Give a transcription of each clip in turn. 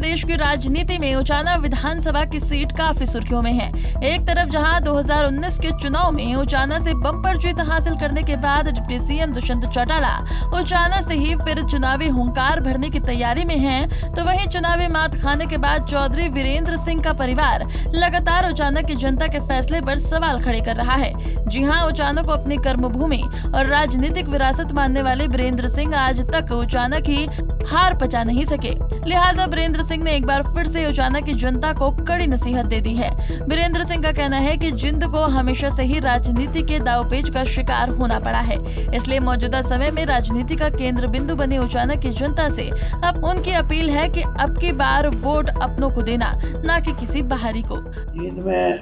प्रदेश की राजनीति में उचाना विधानसभा की सीट काफी सुर्खियों में है। एक तरफ जहां 2019 के चुनाव में उचाना से बम्पर जीत हासिल करने के बाद डिप्टी सीएम दुष्यंत चौटाला उचाना से ही फिर चुनावी हुंकार भरने की तैयारी में हैं, तो वहीं चुनावी मात खाने के बाद चौधरी वीरेंद्र सिंह का परिवार लगातार उचाना की जनता के फैसले पर सवाल खड़े कर रहा है। जी हां, उचाना को अपनी कर्मभूमि और राजनीतिक विरासत मानने वाले वीरेंद्र सिंह आज तक उचाना की हार पचा नहीं सके। लिहाजा वीरेंद्र सिंह ने एक बार फिर से उचाना की जनता को कड़ी नसीहत दे दी है। वीरेंद्र सिंह का कहना है कि जिंद को हमेशा से ही राजनीति के दांवपेच का शिकार होना पड़ा है, इसलिए मौजूदा समय में राजनीति का केंद्र बिंदु बने उचाना की जनता से अब उनकी अपील है कि अब की बार वोट अपनों को देना, न कि किसी बाहरी को। जिंद में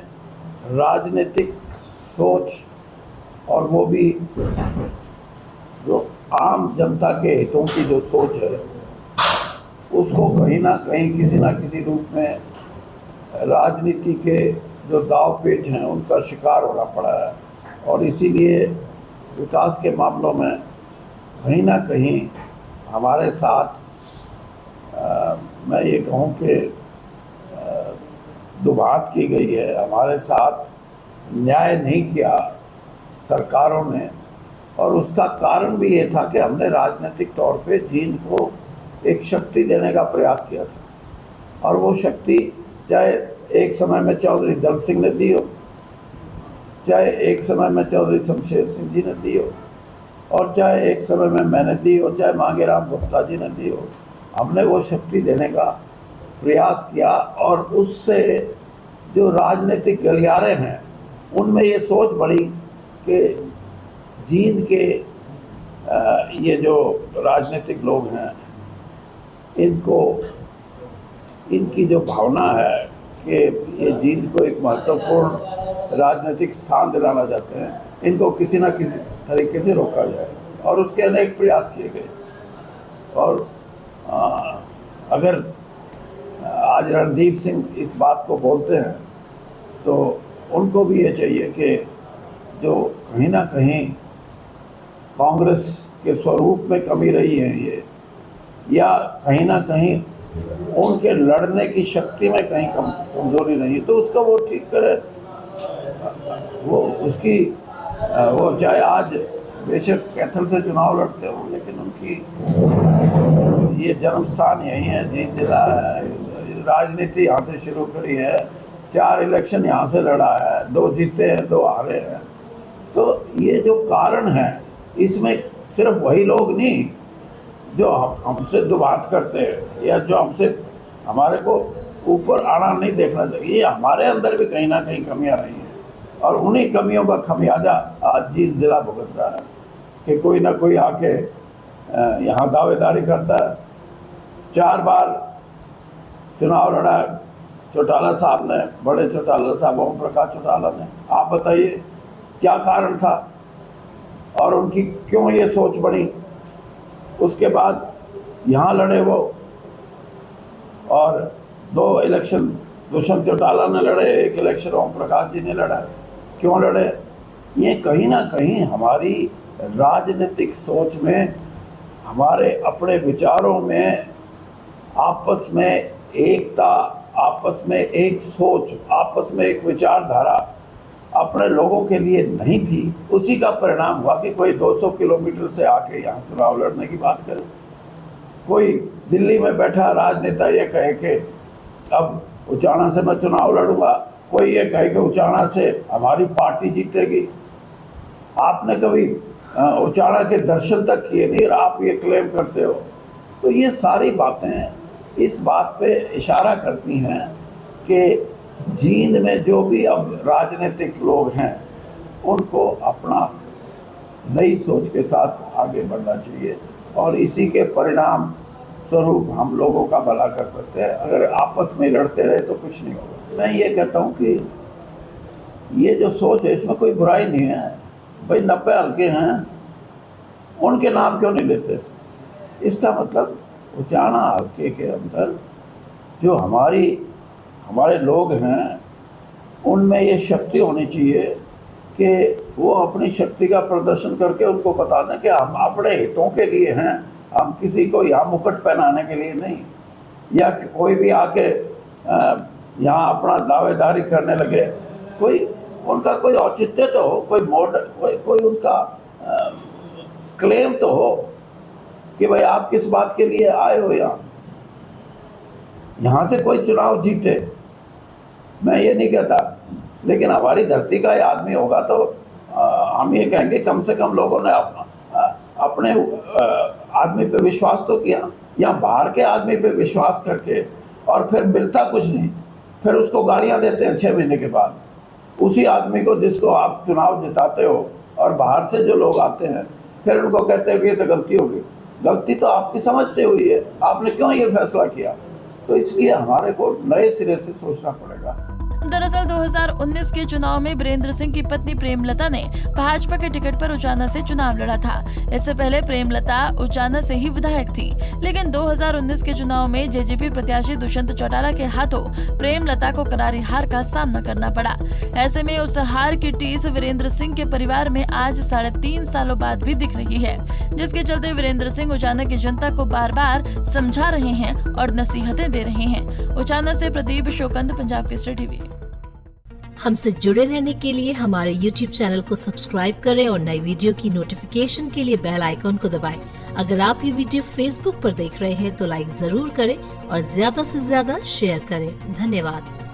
राजनीतिक सोच और वो भी जो आम जनता के हितों की जो सोच है उसको कहीं ना कहीं किसी ना किसी रूप में राजनीति के जो दाव पेच हैं उनका शिकार होना पड़ा है। और इसीलिए विकास के मामलों में कहीं ना कहीं हमारे साथ मैं ये कहूँ कि दुभात की गई है, हमारे साथ न्याय नहीं किया सरकारों ने। और उसका कारण भी ये था कि हमने राजनीतिक तौर पे जींद को एक शक्ति देने का प्रयास किया था, और वो शक्ति चाहे एक समय में चौधरी दल सिंह ने दी हो, चाहे एक समय में चौधरी शमशेर सिंह जी ने दी हो, और चाहे एक समय में मैंने दी हो, चाहे मांगेराम गुप्ता जी ने दी हो। हमने वो शक्ति देने का प्रयास किया और उससे जो राजनीतिक गलियारे हैं उनमें ये सोच बढ़ी कि जींद के ये जो राजनीतिक लोग हैं इनकी जो भावना है कि ये जींद को एक महत्वपूर्ण राजनीतिक स्थान दिलाना चाहते हैं, इनको किसी न किसी तरीके से रोका जाए। और उसके अनेक प्रयास किए गए। और अगर आज रणदीप सिंह इस बात को बोलते हैं तो उनको भी ये चाहिए कि जो कहीं ना कहीं कांग्रेस के स्वरूप में कमी रही है ये, या कहीं ना कहीं उनके लड़ने की शक्ति में कहीं कमजोरी नहीं है, तो उसका वो ठीक करे। वो उसकी वो चाहे आज बेशक कैथल से चुनाव लड़ते हो, लेकिन उनकी ये जन्म स्थान यही है, जींद जिला है। राजनीति यहाँ से शुरू करी है, 4 इलेक्शन यहाँ से लड़ा है, 2 जीते हैं 2 हारे हैं। तो ये जो कारण है इसमें सिर्फ वही लोग नहीं जो हमसे दुबात करते हैं या जो हमारे को ऊपर आना नहीं देखना चाहिए, ये हमारे अंदर भी कहीं ना कहीं कमियां रही हैं। और उन्हीं कमियों का खमियाजा आज जींद जिला भुगत रहा है कि कोई ना कोई आके यहाँ दावेदारी करता है। 4 बार चुनाव लड़ा चौटाला साहब ने, बड़े चौटाला साहब ओम प्रकाश चौटाला ने। आप बताइए क्या कारण था और उनकी क्यों ये सोच बनी। उसके बाद यहाँ लड़े वो, और 2 इलेक्शन दुष्यंत चौटाला ने लड़े, 1 इलेक्शन ओम प्रकाश जी ने लड़ा। क्यों लड़े? ये कहीं ना कहीं हमारी राजनीतिक सोच में, हमारे अपने विचारों में, आपस में एकता, आपस में एक सोच, आपस में एक विचारधारा अपने लोगों के लिए नहीं थी। उसी का परिणाम हुआ कि कोई 200 किलोमीटर से आके यहाँ चुनाव लड़ने की बात करे। कोई दिल्ली में बैठा राजनेता ये कहे कि अब उचाना से मैं चुनाव लड़ूंगा, कोई ये कहे कि उचाना से हमारी पार्टी जीतेगी। आपने कभी उचाना के दर्शन तक किए नहीं और आप ये क्लेम करते हो। तो ये सारी बातें इस बात पे इशारा करती हैं कि जींद में जो भी अब राजनीतिक लोग हैं उनको अपना नई सोच के साथ आगे बढ़ना चाहिए, और इसी के परिणाम स्वरूप हम लोगों का भला कर सकते हैं। अगर आपस में लड़ते रहे तो कुछ नहीं होगा। मैं ये कहता हूँ कि ये जो सोच है इसमें कोई बुराई नहीं है। भाई 90 हल्के हैं, उनके नाम क्यों नहीं लेते? इसका मतलब उचाना हल्के के अंदर जो हमारे लोग हैं उनमें ये शक्ति होनी चाहिए कि वो अपनी शक्ति का प्रदर्शन करके उनको बता दें कि हम अपने हितों के लिए हैं, हम किसी को यहाँ मुकुट पहनाने के लिए नहीं। या कोई भी आके यहाँ अपना दावेदारी करने लगे, कोई उनका कोई औचित्य तो हो, कोई मॉडल, कोई उनका क्लेम तो हो कि भाई आप किस बात के लिए आए हो यहाँ से कोई चुनाव जीते, मैं ये नहीं कहता, लेकिन हमारी धरती का ये आदमी होगा तो हम ये कहेंगे कम से कम लोगों ने अपने आदमी पे विश्वास तो किया। या बाहर के आदमी पे विश्वास करके और फिर मिलता कुछ नहीं, फिर उसको गालियां देते हैं 6 महीने के बाद, उसी आदमी को जिसको आप चुनाव जिताते हो, और बाहर से जो लोग आते हैं फिर उनको कहते हैं कि ये तो गलती होगी। गलती तो आपकी समझ से हुई है, आपने क्यों ये फैसला किया? तो इसलिए हमारे को नए सिरे से सोचना पड़ेगा। दरअसल 2019 के चुनाव में वीरेंद्र सिंह की पत्नी प्रेमलता ने भाजपा के टिकट पर उचाना से चुनाव लड़ा था। इससे पहले प्रेमलता उचाना से ही विधायक थी, लेकिन 2019 के चुनाव में जेजेपी प्रत्याशी दुष्यंत चौटाला के हाथों प्रेमलता को करारी हार का सामना करना पड़ा। ऐसे में उस हार की टीस वीरेंद्र सिंह के परिवार में आज 3.5 सालों बाद भी दिख रही है, जिसके चलते वीरेंद्र सिंह उचाना की जनता को बार बार समझा रहे हैं और नसीहतें दे रहे हैं। उचाना से प्रदीप शोकंद, पंजाब केसरी टीवी। हमसे जुड़े रहने के लिए हमारे YouTube चैनल को सब्सक्राइब करें और नई वीडियो की नोटिफिकेशन के लिए बेल आइकॉन को दबाएं। अगर आप ये वीडियो Facebook पर देख रहे हैं तो लाइक जरूर करें और ज्यादा से ज्यादा शेयर करें। धन्यवाद।